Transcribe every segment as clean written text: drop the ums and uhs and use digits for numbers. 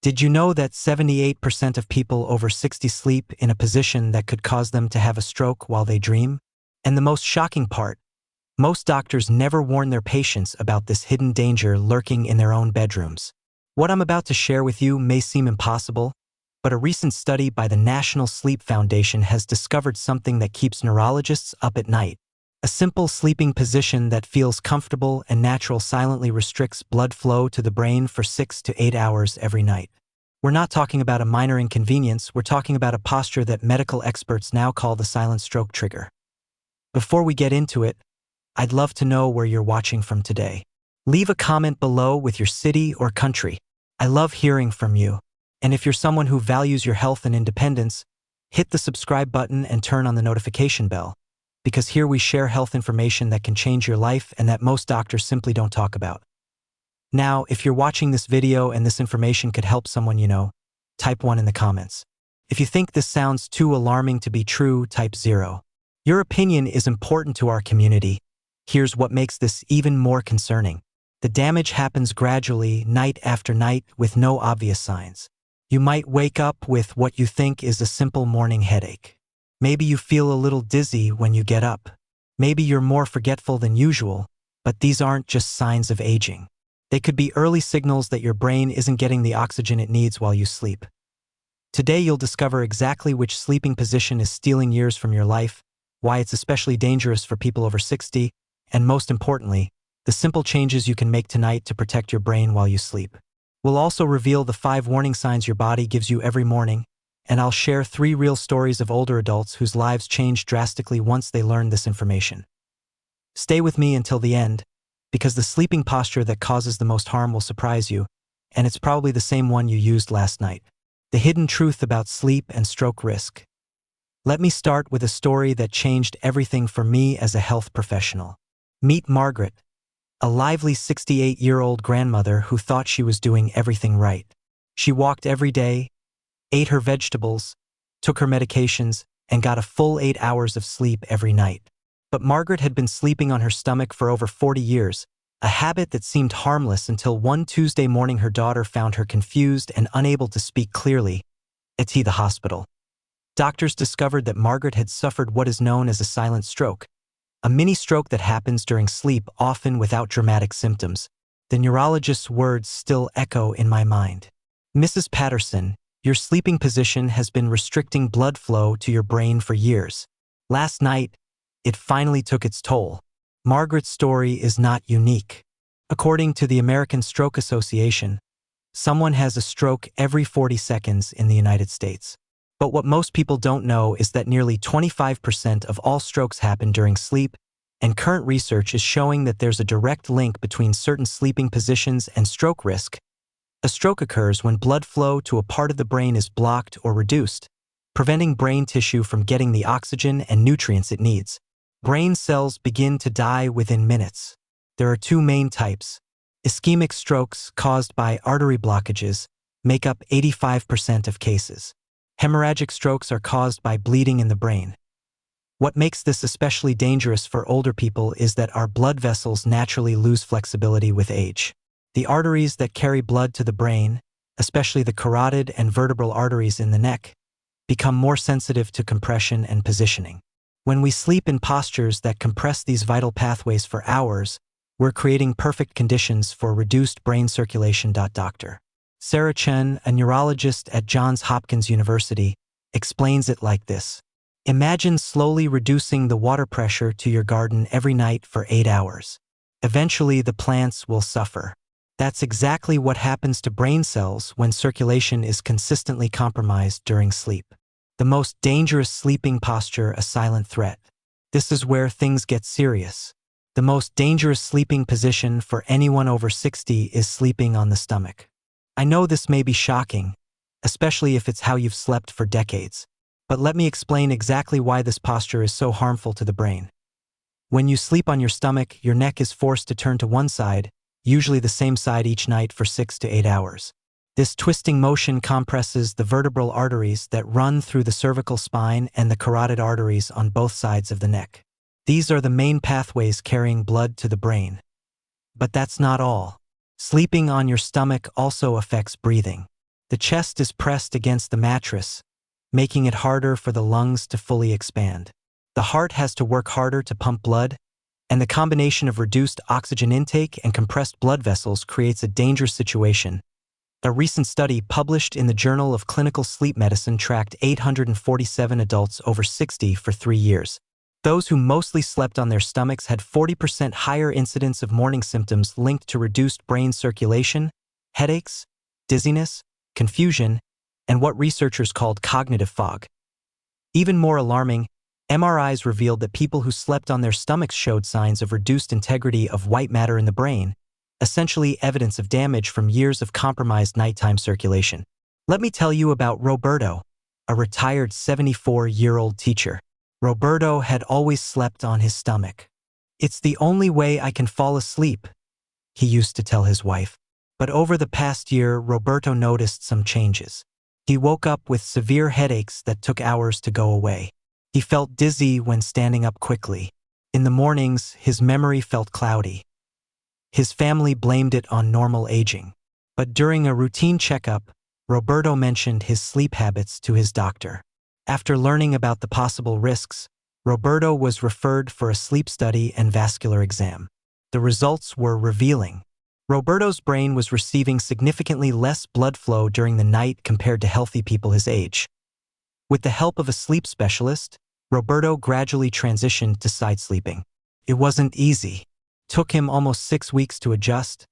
Did you know that 78% of people over 60 sleep in a position that could cause them to have a stroke while they dream? And the most shocking part, most doctors never warn their patients about this hidden danger lurking in their own bedrooms. What I'm about to share with you may seem impossible, but a recent study by the National Sleep Foundation has discovered something that keeps neurologists up at night. A simple sleeping position that feels comfortable and natural silently restricts blood flow to the brain for 6 to 8 hours every night. We're not talking about a minor inconvenience, we're talking about a posture that medical experts now call the silent stroke trigger. Before we get into it, I'd love to know where you're watching from today. Leave a comment below with your city or country. I love hearing from you. And if you're someone who values your health and independence, hit the subscribe button and turn on the notification bell, because here we share health information that can change your life and that most doctors simply don't talk about. Now, if you're watching this video and this information could help someone you know, type 1 in the comments. If you think this sounds too alarming to be true, type 0. Your opinion is important to our community. Here's what makes this even more concerning. The damage happens gradually, night after night, with no obvious signs. You might wake up with what you think is a simple morning headache. Maybe you feel a little dizzy when you get up. Maybe you're more forgetful than usual, but these aren't just signs of aging. They could be early signals that your brain isn't getting the oxygen it needs while you sleep. Today you'll discover exactly which sleeping position is stealing years from your life, why it's especially dangerous for people over 60, and most importantly, the simple changes you can make tonight to protect your brain while you sleep. We'll also reveal the 5 warning signs your body gives you every morning, and I'll share 3 real stories of older adults whose lives changed drastically once they learned this information. Stay with me until the end, because the sleeping posture that causes the most harm will surprise you, and it's probably the same one you used last night. The hidden truth about sleep and stroke risk. Let me start with a story that changed everything for me as a health professional. Meet Margaret, a lively 68-year-old grandmother who thought she was doing everything right. She walked every day, ate her vegetables, took her medications, and got a full 8 hours of sleep every night. But Margaret had been sleeping on her stomach for over 40 years, a habit that seemed harmless until one Tuesday morning her daughter found her confused and unable to speak clearly at the hospital. Doctors discovered that Margaret had suffered what is known as a silent stroke, a mini stroke that happens during sleep, often without dramatic symptoms. The neurologist's words still echo in my mind. "Mrs. Patterson, your sleeping position has been restricting blood flow to your brain for years. Last night, it finally took its toll." Margaret's story is not unique. According to the American Stroke Association, someone has a stroke every 40 seconds in the United States. But what most people don't know is that nearly 25% of all strokes happen during sleep, and current research is showing that there's a direct link between certain sleeping positions and stroke risk. A stroke occurs when blood flow to a part of the brain is blocked or reduced, preventing brain tissue from getting the oxygen and nutrients it needs. Brain cells begin to die within minutes. There are 2 main types. Ischemic strokes caused by artery blockages make up 85% of cases. Hemorrhagic strokes are caused by bleeding in the brain. What makes this especially dangerous for older people is that our blood vessels naturally lose flexibility with age. The arteries that carry blood to the brain, especially the carotid and vertebral arteries in the neck, become more sensitive to compression and positioning. When we sleep in postures that compress these vital pathways for hours, we're creating perfect conditions for reduced brain circulation. Dr. Sarah Chen, a neurologist at Johns Hopkins University, explains it like this. Imagine slowly reducing the water pressure to your garden every night for 8 hours. Eventually, the plants will suffer. That's exactly what happens to brain cells when circulation is consistently compromised during sleep. The most dangerous sleeping posture, a silent threat. This is where things get serious. The most dangerous sleeping position for anyone over 60 is sleeping on the stomach. I know this may be shocking, especially if it's how you've slept for decades. But let me explain exactly why this posture is so harmful to the brain. When you sleep on your stomach, your neck is forced to turn to one side, usually the same side each night for 6 to 8 hours. This twisting motion compresses the vertebral arteries that run through the cervical spine and the carotid arteries on both sides of the neck. These are the main pathways carrying blood to the brain. But that's not all. Sleeping on your stomach also affects breathing. The chest is pressed against the mattress, making it harder for the lungs to fully expand. The heart has to work harder to pump blood, and the combination of reduced oxygen intake and compressed blood vessels creates a dangerous situation. A recent study published in the Journal of Clinical Sleep Medicine tracked 847 adults over 60 for 3 years. Those who mostly slept on their stomachs had 40% higher incidence of morning symptoms linked to reduced brain circulation, headaches, dizziness, confusion, and what researchers called cognitive fog. Even more alarming, MRIs revealed that people who slept on their stomachs showed signs of reduced integrity of white matter in the brain, essentially evidence of damage from years of compromised nighttime circulation. Let me tell you about Roberto, a retired 74-year-old teacher. Roberto had always slept on his stomach. "It's the only way I can fall asleep," he used to tell his wife. But over the past year, Roberto noticed some changes. He woke up with severe headaches that took hours to go away. He felt dizzy when standing up quickly. In the mornings, his memory felt cloudy. His family blamed it on normal aging. But during a routine checkup, Roberto mentioned his sleep habits to his doctor. After learning about the possible risks, Roberto was referred for a sleep study and vascular exam. The results were revealing. Roberto's brain was receiving significantly less blood flow during the night compared to healthy people his age. With the help of a sleep specialist, Roberto gradually transitioned to side sleeping. It wasn't easy. It took him almost 6 weeks to adjust,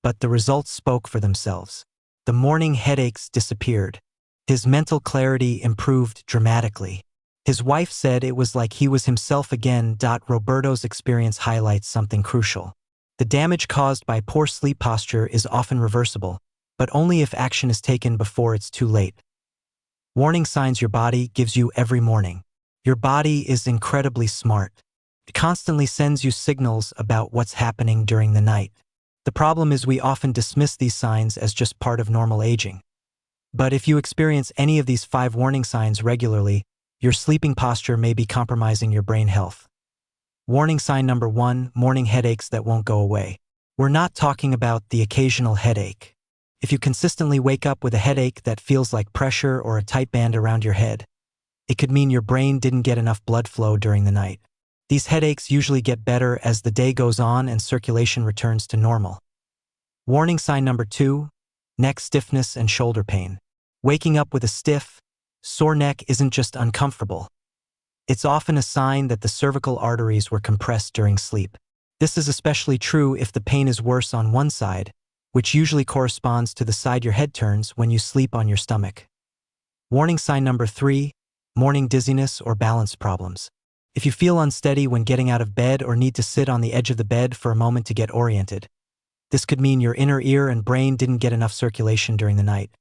but the results spoke for themselves. The morning headaches disappeared. His mental clarity improved dramatically. His wife said it was like he was himself again. Roberto's experience highlights something crucial. The damage caused by poor sleep posture is often reversible, but only if action is taken before it's too late. Warning signs your body gives you every morning. Your body is incredibly smart. It constantly sends you signals about what's happening during the night. The problem is we often dismiss these signs as just part of normal aging. But if you experience any of these 5 warning signs regularly, your sleeping posture may be compromising your brain health. Warning sign number 1, morning headaches that won't go away. We're not talking about the occasional headache. If you consistently wake up with a headache that feels like pressure or a tight band around your head, it could mean your brain didn't get enough blood flow during the night. These headaches usually get better as the day goes on and circulation returns to normal. Warning sign number 2, neck stiffness and shoulder pain. Waking up with a stiff, sore neck isn't just uncomfortable. It's often a sign that the cervical arteries were compressed during sleep. This is especially true if the pain is worse on one side, which usually corresponds to the side your head turns when you sleep on your stomach. Warning sign number 3, morning dizziness or balance problems. If you feel unsteady when getting out of bed or need to sit on the edge of the bed for a moment to get oriented, this could mean your inner ear and brain didn't get enough circulation during the night.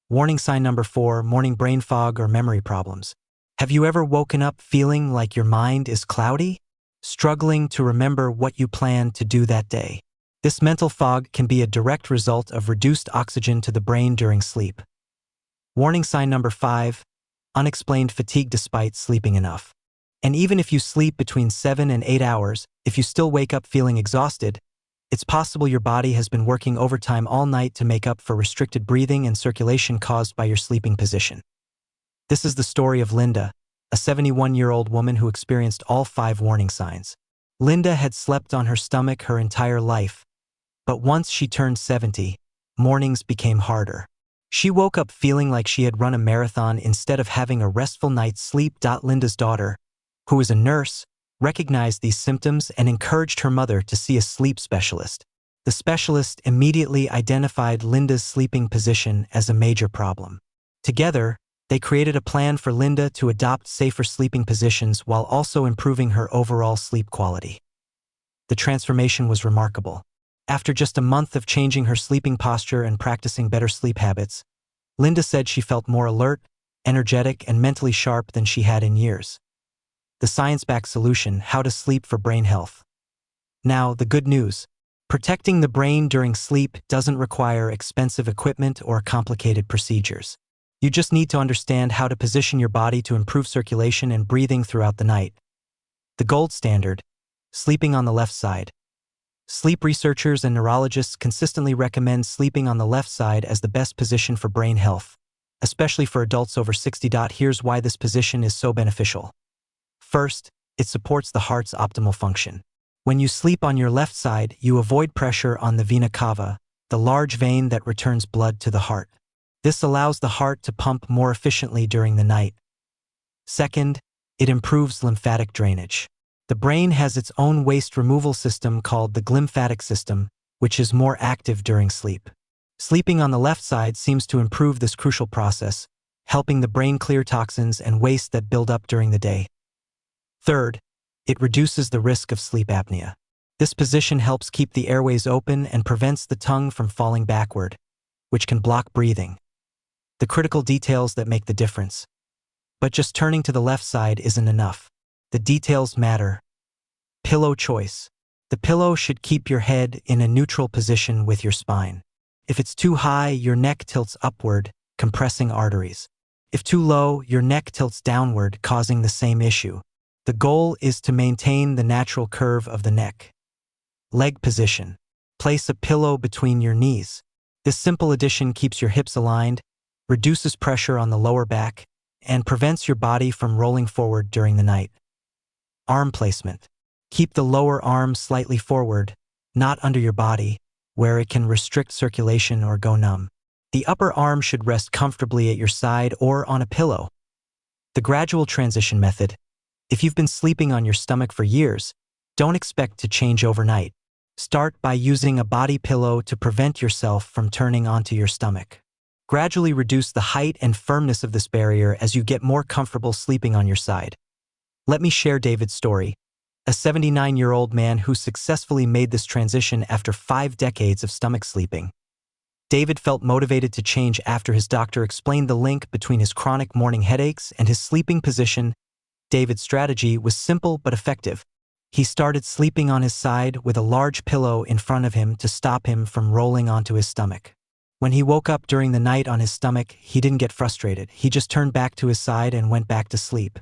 Warning sign number 4, morning brain fog or memory problems. Have you ever woken up feeling like your mind is cloudy? Struggling to remember what you planned to do that day? This mental fog can be a direct result of reduced oxygen to the brain during sleep. Warning sign number 5, unexplained fatigue despite sleeping enough. And even if you sleep between 7 and 8 hours, if you still wake up feeling exhausted, it's possible your body has been working overtime all night to make up for restricted breathing and circulation caused by your sleeping position. This is the story of Linda, a 71-year-old woman who experienced all 5 warning signs. Linda had slept on her stomach her entire life, but once she turned 70, mornings became harder. She woke up feeling like she had run a marathon instead of having a restful night's sleep. Linda's daughter, who is a nurse, recognized these symptoms and encouraged her mother to see a sleep specialist. The specialist immediately identified Linda's sleeping position as a major problem. Together, they created a plan for Linda to adopt safer sleeping positions while also improving her overall sleep quality. The transformation was remarkable. After just a month of changing her sleeping posture and practicing better sleep habits, Linda said she felt more alert, energetic, and mentally sharp than she had in years. The science-backed solution: how to sleep for brain health. Now, the good news. Protecting the brain during sleep doesn't require expensive equipment or complicated procedures. You just need to understand how to position your body to improve circulation and breathing throughout the night. The gold standard: sleeping on the left side. Sleep researchers and neurologists consistently recommend sleeping on the left side as the best position for brain health, especially for adults over 60. Here's why this position is so beneficial. First, it supports the heart's optimal function. When you sleep on your left side, you avoid pressure on the vena cava, the large vein that returns blood to the heart. This allows the heart to pump more efficiently during the night. Second, it improves lymphatic drainage. The brain has its own waste removal system called the glymphatic system, which is more active during sleep. Sleeping on the left side seems to improve this crucial process, helping the brain clear toxins and waste that build up during the day. Third, it reduces the risk of sleep apnea. This position helps keep the airways open and prevents the tongue from falling backward, which can block breathing. The critical details that make the difference. But just turning to the left side isn't enough. The details matter. Pillow choice. The pillow should keep your head in a neutral position with your spine. If it's too high, your neck tilts upward, compressing arteries. If too low, your neck tilts downward, causing the same issue. The goal is to maintain the natural curve of the neck. Leg position. Place a pillow between your knees. This simple addition keeps your hips aligned, reduces pressure on the lower back, and prevents your body from rolling forward during the night. Arm placement. Keep the lower arm slightly forward, not under your body, where it can restrict circulation or go numb. The upper arm should rest comfortably at your side or on a pillow. The gradual transition method. If you've been sleeping on your stomach for years, don't expect to change overnight. Start by using a body pillow to prevent yourself from turning onto your stomach. Gradually reduce the height and firmness of this barrier as you get more comfortable sleeping on your side. Let me share David's story, a 79-year-old man who successfully made this transition after 5 decades of stomach sleeping. David felt motivated to change after his doctor explained the link between his chronic morning headaches and his sleeping position. David's strategy was simple but effective. He started sleeping on his side with a large pillow in front of him to stop him from rolling onto his stomach. When he woke up during the night on his stomach, he didn't get frustrated. He just turned back to his side and went back to sleep.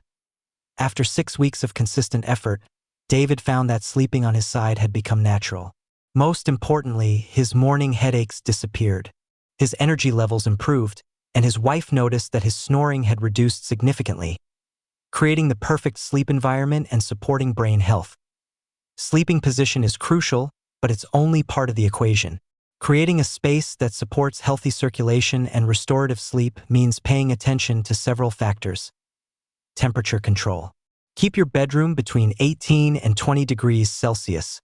After 6 weeks of consistent effort, David found that sleeping on his side had become natural. Most importantly, his morning headaches disappeared. His energy levels improved, and his wife noticed that his snoring had reduced significantly, creating the perfect sleep environment and supporting brain health. Sleeping position is crucial, but it's only part of the equation. Creating a space that supports healthy circulation and restorative sleep means paying attention to several factors. Temperature control. Keep your bedroom between 18 and 20 degrees Celsius,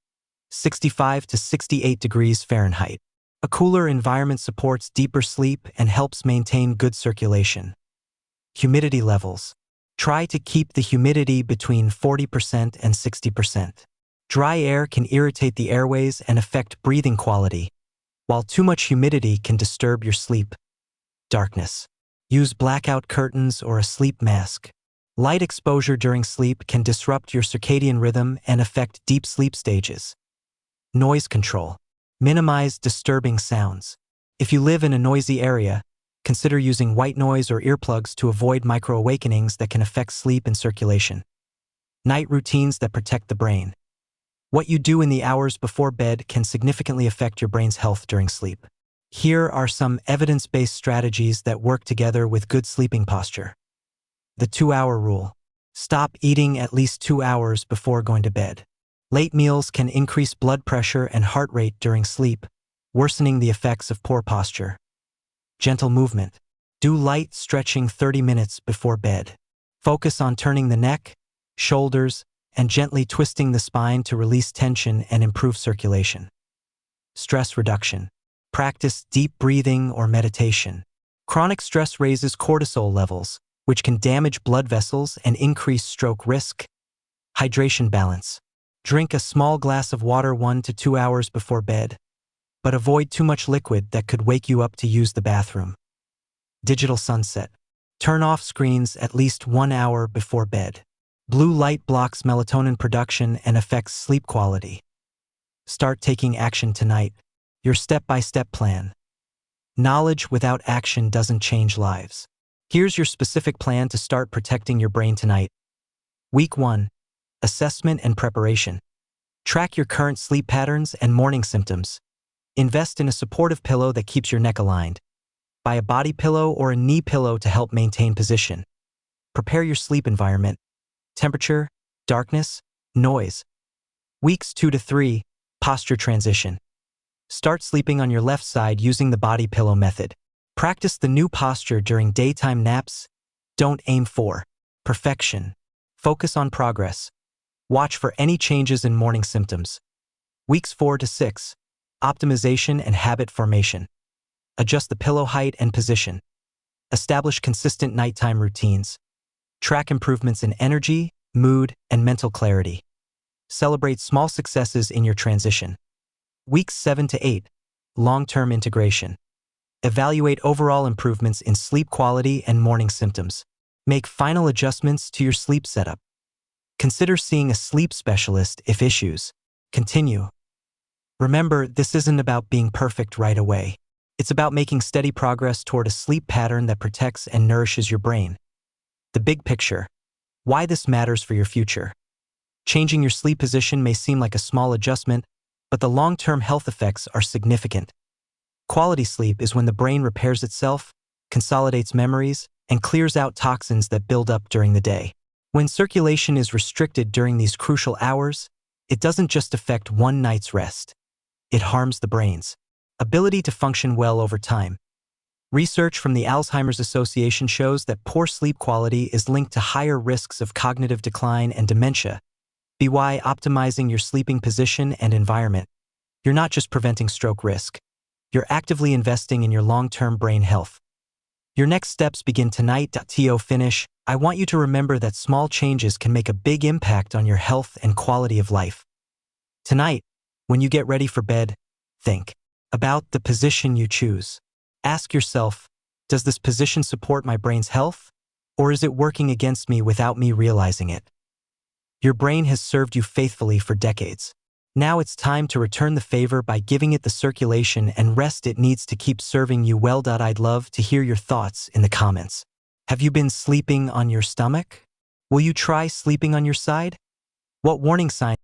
65 to 68 degrees Fahrenheit. A cooler environment supports deeper sleep and helps maintain good circulation. Humidity levels. Try to keep the humidity between 40% and 60%. Dry air can irritate the airways and affect breathing quality, while too much humidity can disturb your sleep. Darkness. Use blackout curtains or a sleep mask. Light exposure during sleep can disrupt your circadian rhythm and affect deep sleep stages. Noise control. Minimize disturbing sounds. If you live in a noisy area, consider using white noise or earplugs to avoid micro-awakenings that can affect sleep and circulation. Night routines that protect the brain. What you do in the hours before bed can significantly affect your brain's health during sleep. Here are some evidence-based strategies that work together with good sleeping posture. The 2-hour rule. Stop eating at least 2 hours before going to bed. Late meals can increase blood pressure and heart rate during sleep, worsening the effects of poor posture. Gentle movement. Do light stretching 30 minutes before bed. Focus on turning the neck, shoulders, and gently twisting the spine to release tension and improve circulation. Stress reduction. Practice deep breathing or meditation. Chronic stress raises cortisol levels, which can damage blood vessels and increase stroke risk. Hydration balance. Drink a small glass of water 1 to 2 hours before bed, but avoid too much liquid that could wake you up to use the bathroom. Digital sunset. Turn off screens at least 1 hour before bed. Blue light blocks melatonin production and affects sleep quality. Start taking action tonight. Your step-by-step plan. Knowledge without action doesn't change lives. Here's your specific plan to start protecting your brain tonight. Week 1. Assessment and preparation. Track your current sleep patterns and morning symptoms. Invest in a supportive pillow that keeps your neck aligned. Buy a body pillow or a knee pillow to help maintain position. Prepare your sleep environment. Temperature, darkness, noise. Weeks 2 to 3, posture transition. Start sleeping on your left side using the body pillow method. Practice the new posture during daytime naps. Don't aim for perfection. Focus on progress. Watch for any changes in morning symptoms. Weeks 4 to 6, optimization and habit formation. Adjust the pillow height and position. Establish consistent nighttime routines. Track improvements in energy, mood, and mental clarity. Celebrate small successes in your transition. Weeks 7 to 8, long-term integration. Evaluate overall improvements in sleep quality and morning symptoms. Make final adjustments to your sleep setup. Consider seeing a sleep specialist if issues continue. Remember, this isn't about being perfect right away. It's about making steady progress toward a sleep pattern that protects and nourishes your brain. The big picture. Why this matters for your future. Changing your sleep position may seem like a small adjustment, but the long-term health effects are significant. Quality sleep is when the brain repairs itself, consolidates memories, and clears out toxins that build up during the day. When circulation is restricted during these crucial hours, it doesn't just affect one night's rest. It harms the brain's ability to function well over time. Research from the Alzheimer's Association shows that poor sleep quality is linked to higher risks of cognitive decline and dementia. By optimizing your sleeping position and environment, you're not just preventing stroke risk. You're actively investing in your long-term brain health. Your next steps begin tonight. To finish, I want you to remember that small changes can make a big impact on your health and quality of life. Tonight, when you get ready for bed, think about the position you choose. Ask yourself, does this position support my brain's health, or is it working against me without me realizing it? Your brain has served you faithfully for decades. Now it's time to return the favor by giving it the circulation and rest it needs to keep serving you well. I'd love to hear your thoughts in the comments. Have you been sleeping on your stomach? Will you try sleeping on your side? What warning signs